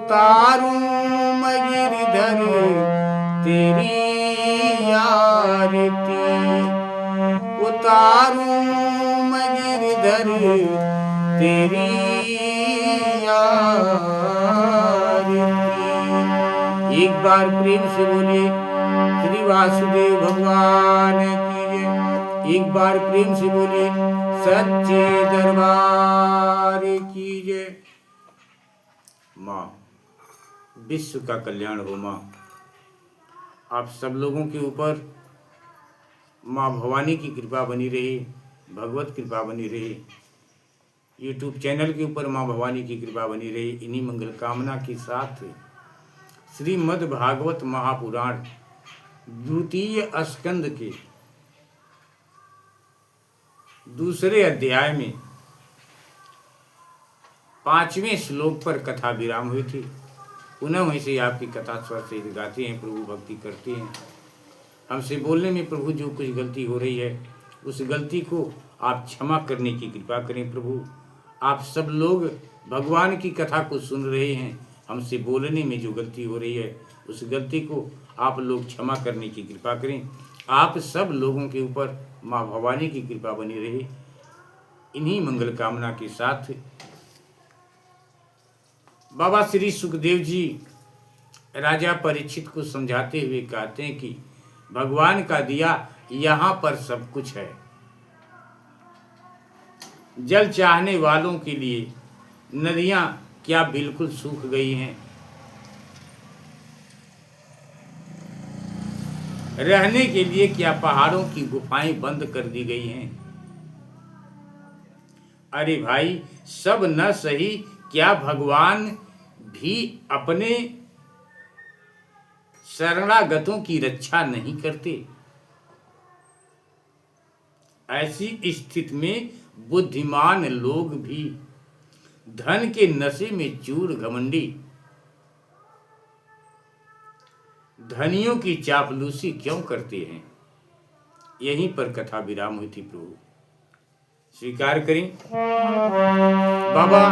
उतारूं मैं गिरधर तेरी आरती, उतारूं मैं गिरधर तेरी आरती। एक बार प्रेम से बोले श्री वासुदेव भगवान की जय। एक बार प्रेम से बोले सच्चे दरबार की जय। माँ, विश्व का कल्याण हो माँ। आप सब लोगों के ऊपर माँ भवानी की कृपा बनी रहे, भगवत कृपा बनी रहे, यूट्यूब चैनल के ऊपर माँ भवानी की कृपा बनी रही। इन्हीं मंगल कामना के साथ श्रीमद् भागवत महापुराण द्वितीय स्कंद के दूसरे अध्याय में 5वें श्लोक पर कथा विराम हुई थी। पुनः वहीं से आपकी कथा स्वर से गाते हैं, प्रभु भक्ति करते हैं। हमसे बोलने में प्रभु जो कुछ गलती हो रही है उस गलती को आप क्षमा करने की कृपा करें प्रभु। आप सब लोग भगवान की कथा को सुन रहे हैं, हमसे बोलने में जो गलती हो रही है उस गलती को आप लोग क्षमा करने की कृपा करें। आप सब लोगों के ऊपर माँ भवानी की कृपा बनी रहे। इन्हीं मंगल कामना के साथ बाबा श्री सुखदेव जी राजा परीक्षित को समझाते हुए कहते हैं कि भगवान का दिया यहाँ पर सब कुछ है। जल चाहने वालों के लिए नदियां क्या बिल्कुल सूख गई हैं? रहने के लिए क्या पहाड़ों की गुफाएं बंद कर दी गई हैं? अरे भाई, सब न सही, क्या भगवान भी अपने शरणागतों की रक्षा नहीं करते? ऐसी स्थिति में बुद्धिमान लोग भी धन के नशे में चूर घमंडी धनियों की चापलूसी क्यों करते हैं? यहीं पर कथा विराम हुई थी प्रभु। स्वीकार करें। बाबा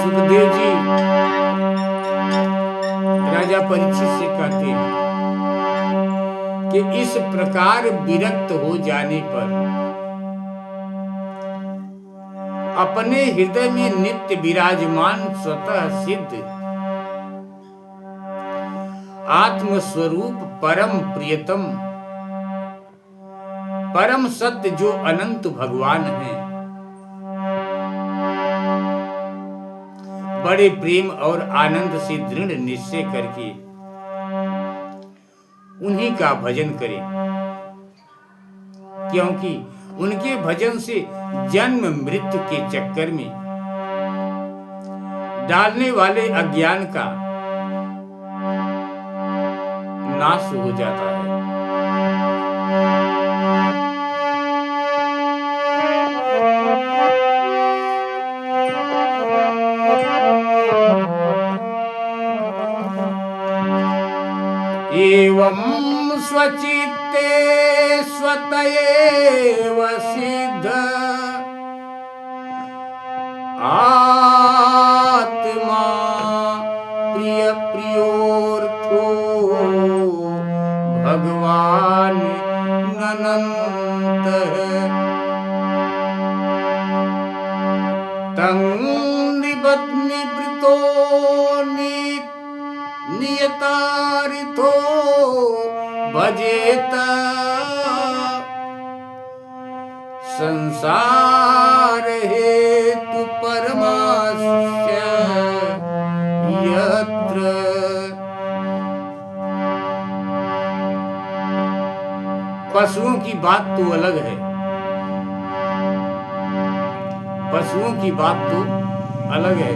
सुखदेव जी राजा परीक्षित से कहते हैं कि इस प्रकार विरक्त हो जाने पर अपने हृदय में नित्य विराजमान स्वतः सिद्ध आत्मस्वरूप परम प्रियतम परम सत्य जो अनंत भगवान है, बड़े प्रेम और आनंद से दृढ़ निश्चय करके उन्हीं का भजन करें, क्योंकि उनके भजन से जन्म मृत्यु के चक्कर में डालने वाले अज्ञान का नाश हो जाता है। एवं स्वचित्ते स्वतएव सिद्ध आत्मा प्रिय प्रियोर्थो भगवान अनंत तं निवृतो नियतारितो भजेत संसार हेतु परमास्य यत्र। पशुओं की बात तो अलग है, पशुओं की बात तो अलग है।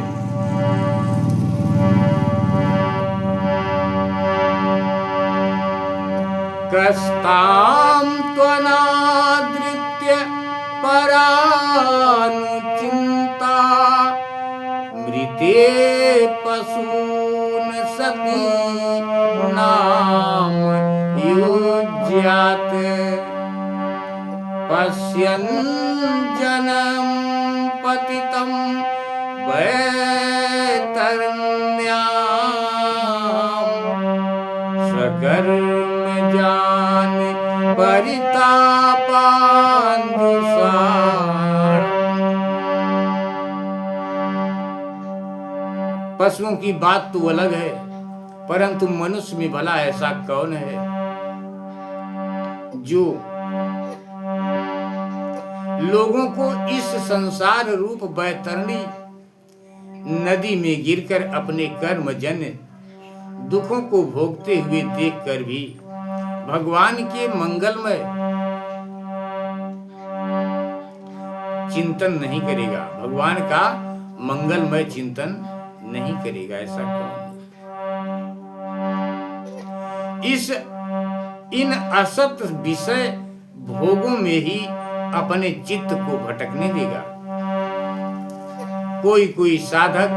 कस्तां त्वनादृत्य परानुचिन्ता मृते पशून् सती नाम युज्यात् पश्यन् जनं पतितं वैतरणी स्वकर्म जान परितापानुसार। पशुओं की बात तो अलग है, परंतु मनुष्य में भला ऐसा कौन है जो लोगों को इस संसार रूप बैतरणी नदी में गिरकर अपने कर्मजन्य दुखों को भोगते हुए देखकर भी भगवान के मंगलमय चिंतन नहीं करेगा, भगवान का मंगलमय चिंतन नहीं करेगा, ऐसा कौन? इन असत विषय भोगों में ही अपने चित्त को भटकने देगा। कोई साधक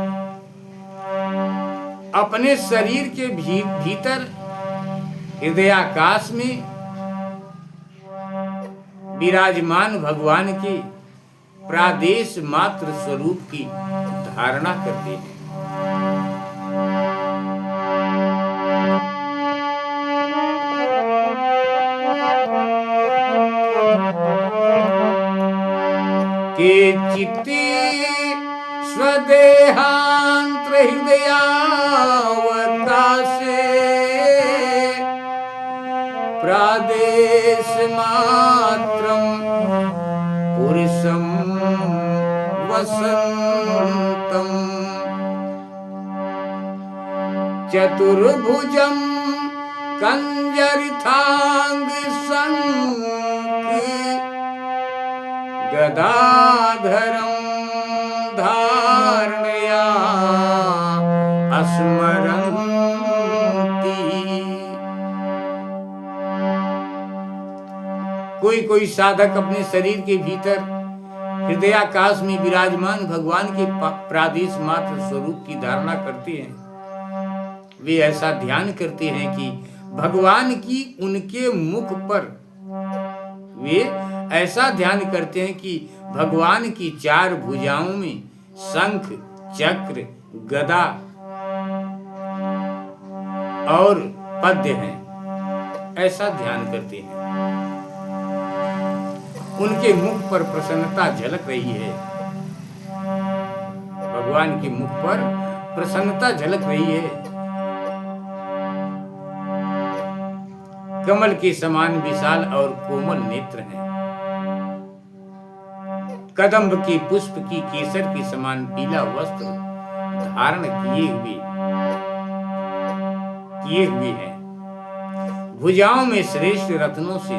अपने शरीर के भीतर हृदयाकाश में विराजमान भगवान के प्रादेश मात्र स्वरूप की धारणा करते हैं। के चित्ते स्वदेहांतर हृदयावकाशे प्रादेश मात्रम पुरुषम वसंतम चतुर्भुजम कंजरिथांग संक गदाधरम धारणया अस्मरन्ति। कोई साधक अपने शरीर के भीतर हृदयाकाश में विराजमान भगवान के प्रादेश मात्र स्वरूप की धारणा करते हैं। वे ऐसा ध्यान करते हैं कि भगवान की उनके मुख पर, वे ऐसा ध्यान करते हैं कि भगवान की चार भुजाओं में शंख, चक्र, गदा और पद्य हैं, ऐसा ध्यान करते हैं। उनके मुख पर प्रसन्नता झलक रही है, भगवान के मुख पर प्रसन्नता झलक रही है। कमल के समान विशाल और कोमल नेत्र हैं, कदम्ब के पुष्प की केसर के समान पीला वस्त्र धारण किए हुए हैं। भुजाओं में श्रेष्ठ रत्नों से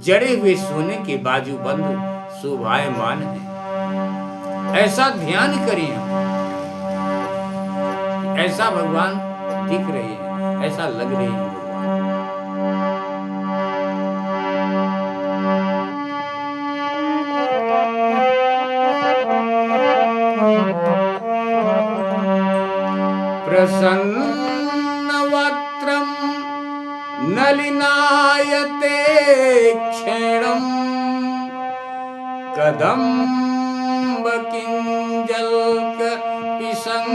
जड़े हुए सोने के बाजूबंद शोभायमान हैं। ऐसा ध्यान करें, ऐसा भगवान दिख रहे हैं, ऐसा लग रहे हैं भगवान। प्रसन्नवक्त्रं नलिनायते क्षणं कदम्बकिञ्जल्क पिसङ्गवासिसं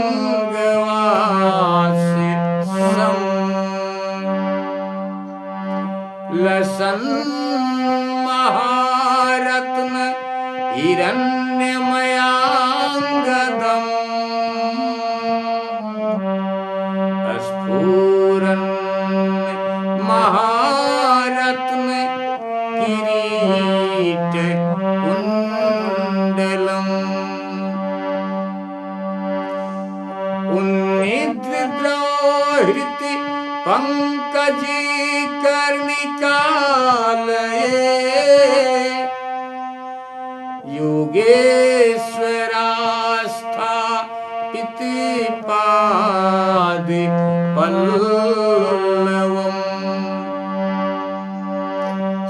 लसन्महारत्न हिरण्यमयाङ्गदम् स्फुरन् महारत्न किरीट कुण्डलम् उन्निद्रद्रोहृति पंकजी कर्णिकालये योगेश्वरास्था पितृपाद पल्लवम्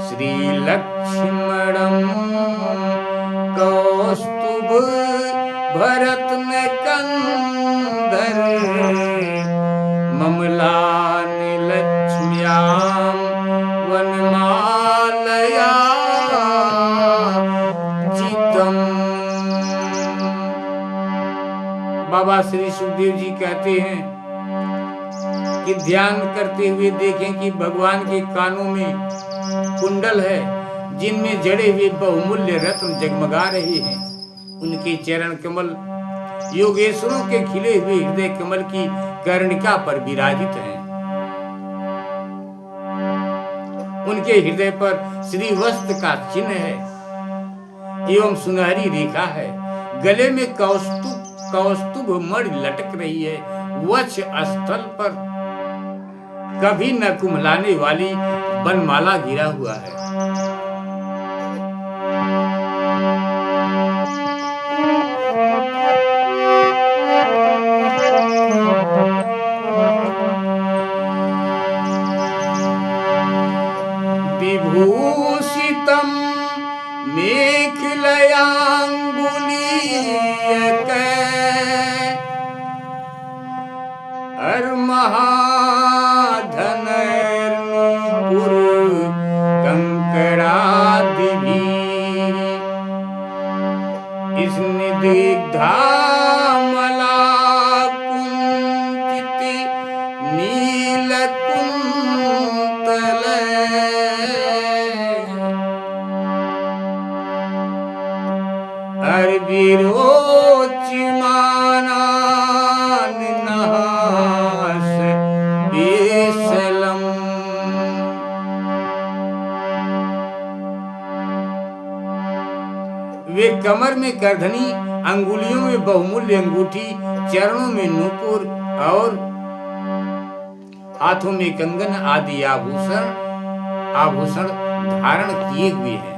श्रीलक्ष्मणं कौस्तुभ भरतन कंदर ममलान लक्ष्म्यां वनमालया बाबा श्री सुखदेव जी कहते हैं कि ध्यान करते हुए देखें कि भगवान के कानों में कुंडल है जिनमें जड़े हुए बहुमूल्य रत्न जगमगा रहे हैं। उनके चरण कमल योगेश्वरों के खिले हुए हृदय कमल की कर्णिका पर विराजित हैं। उनके हृदय पर श्रीवस्त्र का चिन्ह है एवं सुनहरी रेखा है। गले में कौस्तुभ मणि लटक रही है। वक्ष स्थल पर कभी न कुम्हलाने वाली बनमाला गिरा हुआ है। विभूषितम मेखलयाङ्गुलीयक महाधनैर्नूपुर कंकणादिभिः स्निग्धामलाकुञ्चित नीलकुन्तल विरोचिमानान्नहास बेसलम। वे कमर में करधनी, अंगुलियों में बहुमूल्य अंगूठी, चरणों में नूपुर और हाथों में कंगन आदि आभूषण धारण किए हुए हैं।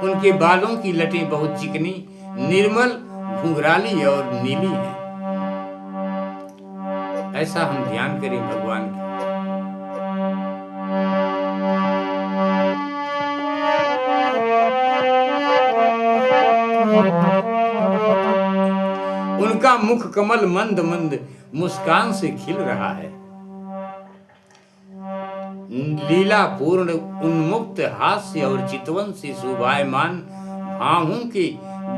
उनके बालों की लटें बहुत चिकनी, निर्मल, घुंघराली और नीली हैं। ऐसा हम ध्यान करें भगवान की। उनका मुख कमल मंद मंद मुस्कान से खिल रहा है। लीला पूर्ण उन्मुक्त हास्य और चितवन से शोभायमान भावों के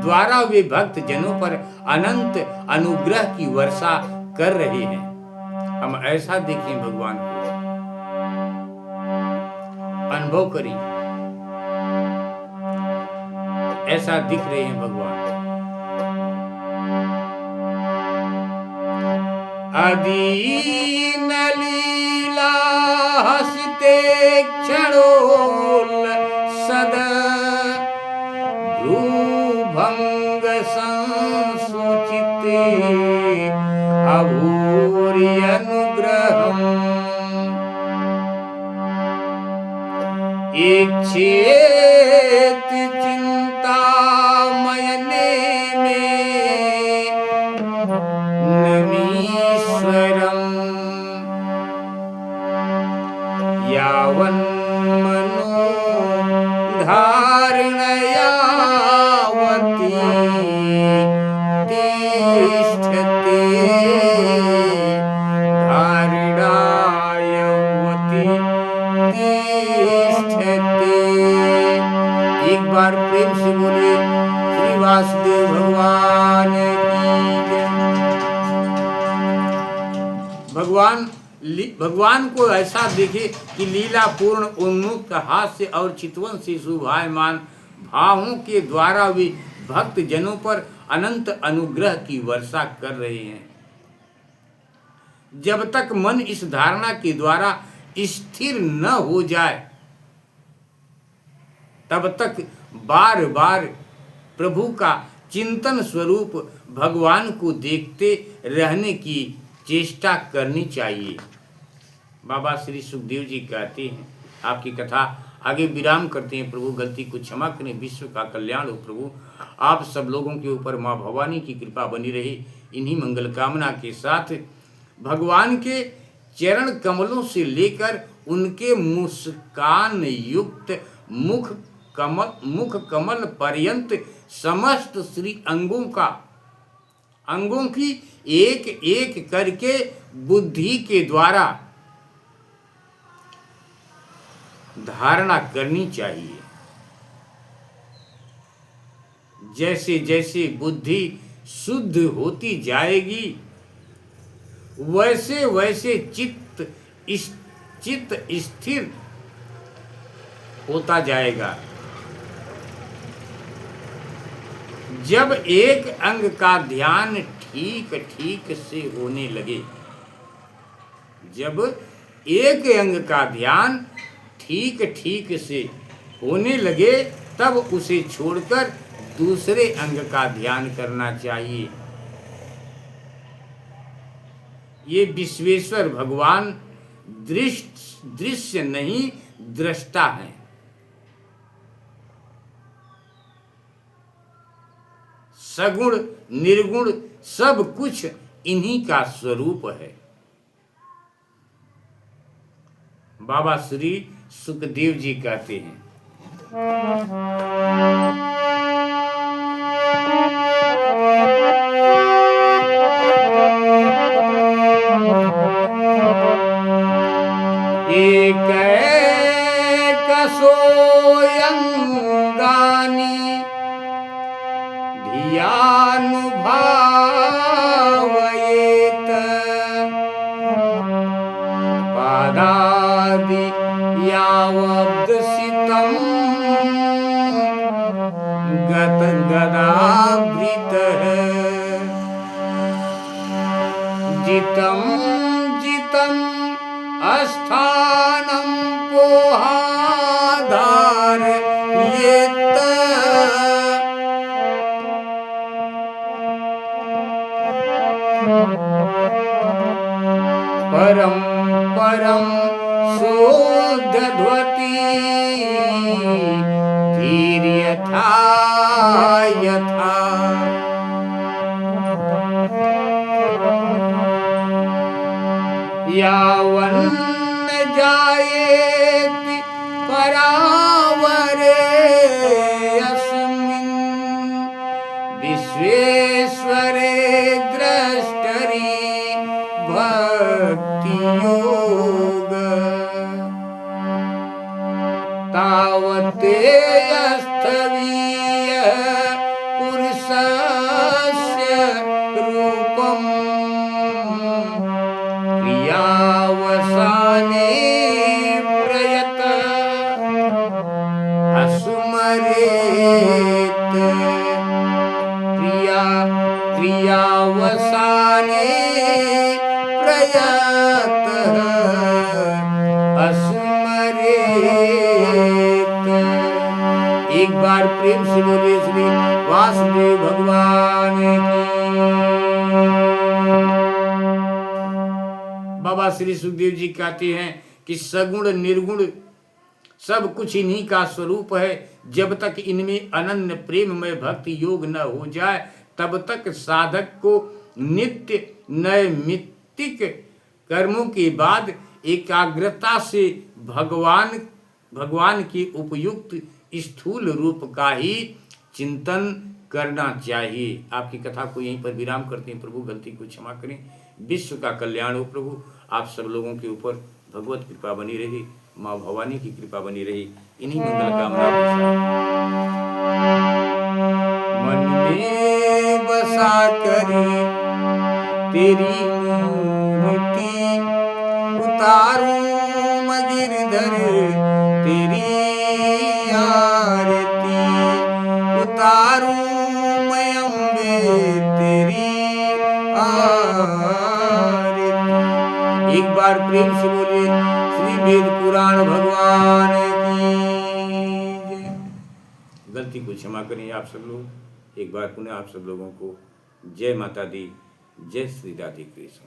द्वारा वे भक्त जनों पर अनंत अनुग्रह की वर्षा कर रहे हैं। हम ऐसा देखें भगवान को, अनुभव करें, ऐसा दिख रहे हैं भगवान। अदीन लीला हसते क्षणोल सद भ्रूभंग संसुचित अभूरि अनुग्रहम् इच्छेत चिंतामयने में नमीश्वरम् यावन्मनो धारणयावती तिष्ठते धारणायवती तिष्ठते। एक बार प्रेम से बोले श्री वासुदेव भगवान की जय। भगवान को ऐसा देखे कि लीला पूर्ण उन्मुक्त हास्य और चितवन से शोभायमान भावों के द्वारा वे भक्त जनों पर अनंत अनुग्रह की वर्षा कर रहे हैं। जब तक मन इस धारणा के द्वारा स्थिर न हो जाए तब तक बार बार प्रभु का चिंतन स्वरूप भगवान को देखते रहने की चेष्टा करनी चाहिए। बाबा श्री सुखदेव जी कहते हैं, आपकी कथा आगे विराम करते हैं। प्रभु गलती को क्षमा करें, विश्व का कल्याण हो प्रभु। आप सब लोगों के ऊपर माँ भवानी की कृपा बनी रहे। इन्हीं मंगल कामना के साथ भगवान के चरण कमलों से लेकर उनके मुस्कान युक्त मुख कमल पर्यंत समस्त श्री अंगों की एक एक करके बुद्धि के द्वारा धारणा करनी चाहिए। जैसे जैसे बुद्धि शुद्ध होती जाएगी वैसे वैसे चित्त स्थिर होता जाएगा। जब एक अंग का ध्यान ठीक ठीक से होने लगे, जब एक अंग का ध्यान ठीक ठीक से होने लगे तब उसे छोड़कर दूसरे अंग का ध्यान करना चाहिए। ये विश्वेश्वर भगवान दृश्य नहीं दृष्टा है। सगुण निर्गुण सब कुछ इन्हीं का स्वरूप है। बाबा श्री सुखदेव जी कहते हैं, एक सोयंगानी धियानुभावयेत पादादि यावद्दसितं गदावृतः जितं जितं अस्थानं पोहाधारयेत परं परं शोधध्वति धीर्यथा यथा यावन्न जायेति परावरे अस्मिन् विश्वेश्वरे द्रष्टरि भक्ति योग तावते स्थवीय पुरुषस्य रूपम् क्रियावसाने प्रयत असुमरेत क्रियावसाने प्रयत असुमरेत। एक बार प्रेम से बोलिए श्री वासुदेव भगवान की। बाबा श्री सुखदेव जी कहते हैं कि सगुण निर्गुण सब कुछ इन्हीं का स्वरूप है। जब तक इनमें अनन्य प्रेममय भक्ति योग न हो जाए तब तक साधक को नित्य नैमित्तिक कर्मों के बाद एकाग्रता से भगवान के उपयुक्त स्थूल रूप का ही चिंतन करना चाहिए। आपकी कथा को यहीं पर विराम करते हैं। प्रभु गलती को क्षमा करें। विश्व का कल्याण हो प्रभु। आप सब लोगों के ऊपर भगवत कृपा बनी रही, माँ भवानी की कृपा बनी रही। इन्हीं मंगल कामना के साथ मन में बसा करी तेरी मूर्ति उतारूं मैं गिरधर तेरी आरती उतारूं मैं अम्बे तेरी आरती। एक बार प्रेम से बोलिए श्री वेद पुराण भगवान की जय। गलती को क्षमा करें आप सब लोग। एक बार पुनः आप सब लोगों को जय माता दी, जय श्री राधे कृष्ण।